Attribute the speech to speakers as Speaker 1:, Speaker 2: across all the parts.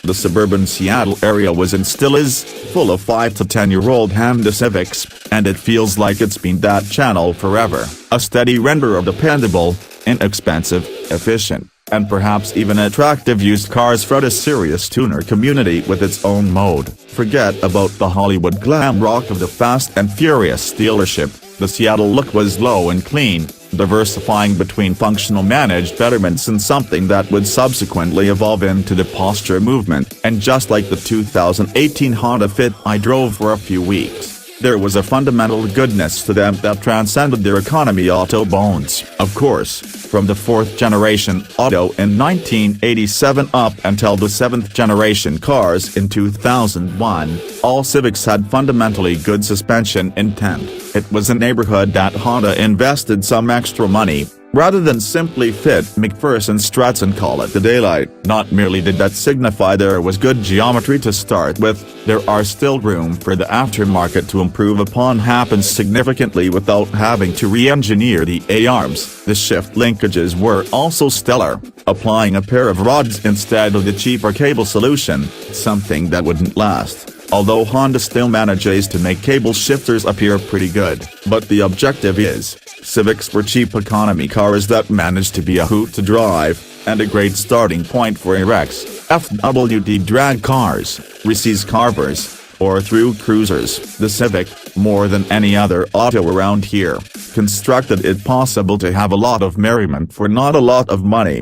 Speaker 1: The suburban Seattle area was and still is full of 5 to 10-year-old Honda Civics, and it feels like it's been that channel forever. A steady render of dependable, inexpensive, efficient, and perhaps even attractive used cars for a serious tuner community with its own mode. Forget about the Hollywood glam rock of the Fast and Furious dealership. The Seattle look was low and clean, diversifying between functional managed betterments and something that would subsequently evolve into the posture movement. And just like the 2018 Honda Fit I drove for a few weeks, there was a fundamental goodness to them that transcended their economy auto bones. Of course, from the 4th generation auto in 1987 up until the 7th generation cars in 2001, all Civics had fundamentally good suspension intent. It was a neighborhood that Honda invested some extra money, rather than simply fit McPherson struts and call it the daylight. Not merely did that signify there was good geometry to start with, there are still room for the aftermarket to improve upon happens significantly without having to re-engineer the A-arms. The shift linkages were also stellar, applying a pair of rods instead of the cheaper cable solution, something that wouldn't last. Although Honda still manages to make cable shifters appear pretty good, but the objective is, Civics were cheap economy cars that managed to be a hoot to drive, and a great starting point for RX, FWD drag cars, races carvers, or through cruisers. The Civic, more than any other auto around here, constructed it possible to have a lot of merriment for not a lot of money.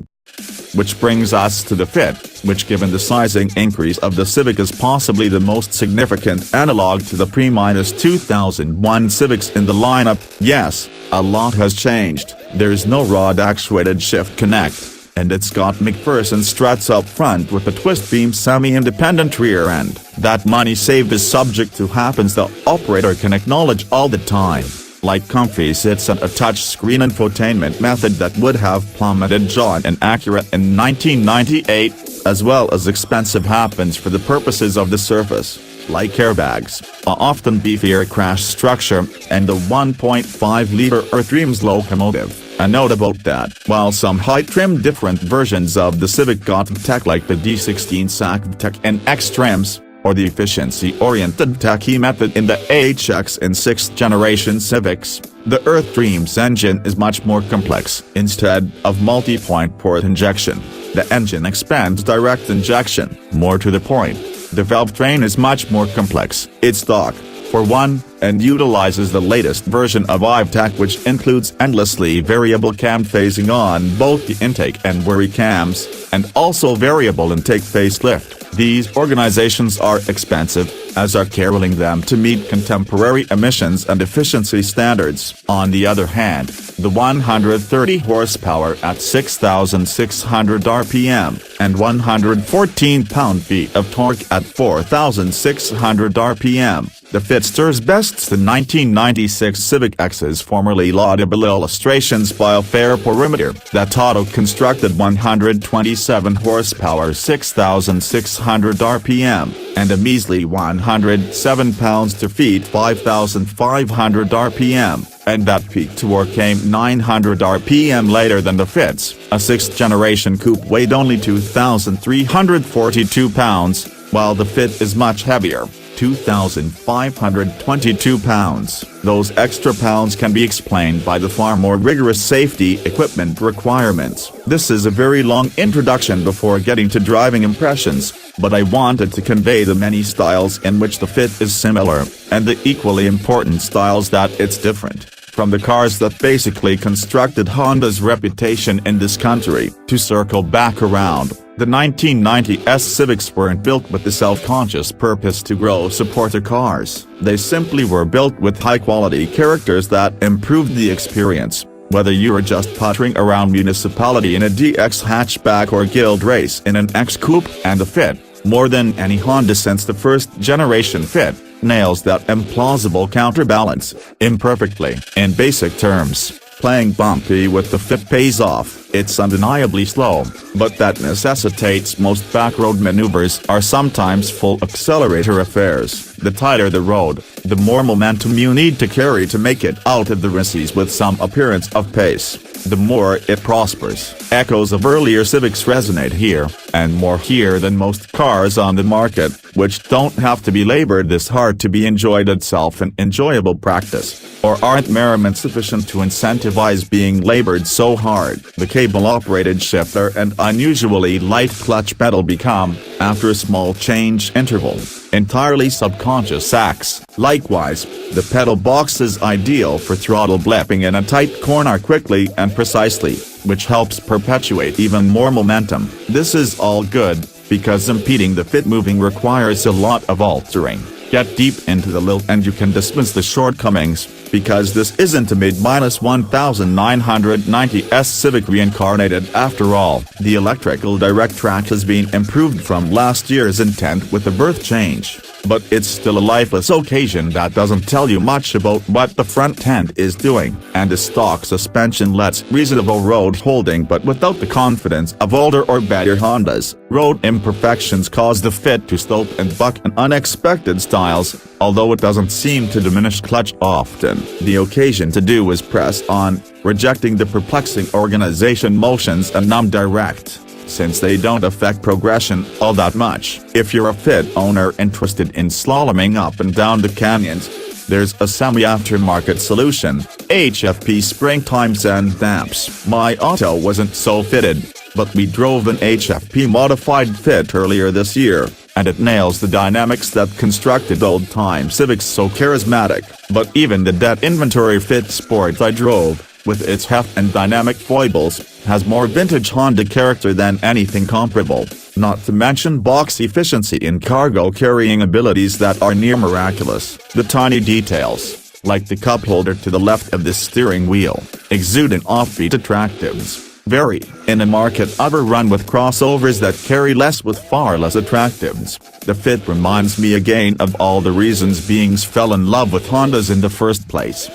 Speaker 1: Which brings us to the Fit, which given the sizing increase of the Civic is possibly the most significant analog to the pre-2001 Civics in the lineup. Yes, a lot has changed. There's no rod-actuated shift connect, and it's got McPherson struts up front with a twist-beam semi-independent rear end. That money saved is subject to happens the operator can acknowledge all the time. Like comfy sits and a touch-screen infotainment method that would have plummeted John and Acura in 1998, as well as expensive happens for the purposes of the surface, like airbags, a often beefier crash structure, and the 1.5-liter Earthstreams locomotive. A note about that, while some high-trim different versions of the Civic got tech like the D16 SAC Tech and X-Trims, or the efficiency-oriented techie method in the AHX and 6th generation Civics, the Earthstreams engine is much more complex. Instead of multi-point port injection, the engine expands direct injection. More to the point, the valve train is much more complex. It's stock, for one, and utilizes the latest version of IVTech, which includes endlessly variable cam phasing on both the intake and worry cams, and also variable intake facelift. These organizations are expensive, as are caroling them to meet contemporary emissions and efficiency standards. On the other hand, the 130 horsepower at 6,600 RPM, and 114 pound-feet of torque at 4,600 RPM. The Fitsters bests the 1996 Civic X's formerly laudable illustrations by a fair perimeter. That auto constructed 127 horsepower 6,600 RPM, and a measly 107 pounds-to-feet 5,500 RPM, and that peak torque came 900 RPM later than the Fitz. A 6th generation coupe weighed only 2,342 pounds, while the Fit is much heavier, 2,522 pounds. Those extra pounds can be explained by the far more rigorous safety equipment requirements. This is a very long introduction before getting to driving impressions, but I wanted to convey the many styles in which the Fit is similar, and the equally important styles that it's different, from the cars that basically constructed Honda's reputation in this country. To circle back around, the 1990s Civics weren't built with the self-conscious purpose to grow supporter cars. They simply were built with high-quality characters that improved the experience. Whether you're just puttering around municipality in a DX hatchback or guild race in an X coupe, and the Fit, more than any Honda since the 1st generation Fit, nails that implausible counterbalance, imperfectly. In basic terms, playing bumpy with the Fit pays off. It's undeniably slow, but that necessitates most backroad maneuvers are sometimes full accelerator affairs. The tighter the road, the more momentum you need to carry to make it out of the races with some appearance of pace. the more it prospers. Echoes of earlier Civics resonate here, and more here than most cars on the market, which don't have to be labored this hard to be enjoyed itself an enjoyable practice. Or aren't merriment sufficient to incentivize being labored so hard? The cable-operated shifter and unusually light clutch pedal become, after a small change interval, entirely subconscious acts. Likewise, the pedal box is ideal for throttle blipping in a tight corner quickly and precisely, which helps perpetuate even more momentum. This is all good, because impeding the fit moving requires a lot of altering. Get deep into the lilt and you can dismiss the shortcomings, because this isn't a mid-1990s Civic reincarnated after all. The electrical direct track has been improved from last year's intent with the berth change, but it's still a lifeless occasion that doesn't tell you much about what the front end is doing, and the stock suspension lets reasonable road holding but without the confidence of older or better Hondas. Road imperfections cause the fit to slope and buck in unexpected styles, although it doesn't seem to diminish clutch often. The occasion to do is press on, rejecting the perplexing organization motions and numb direct, since they don't affect progression all that much. If you're a Fit owner interested in slaloming up and down the canyons, there's a semi-aftermarket solution, HFP Springtime Sand Damps. My auto wasn't so fitted, but we drove an HFP modified Fit earlier this year, and it nails the dynamics that constructed old-time Civics so charismatic. But even the debt inventory Fit Sport I drove, with its heft and dynamic foibles, has more vintage Honda character than anything comparable, not to mention box efficiency and cargo carrying abilities that are near miraculous. The tiny details, like the cup holder to the left of the steering wheel, exude an offbeat attractiveness. Vary, in a market overrun with crossovers that carry less with far less attractiveness. The Fit reminds me again of all the reasons beings fell in love with Hondas in the first place.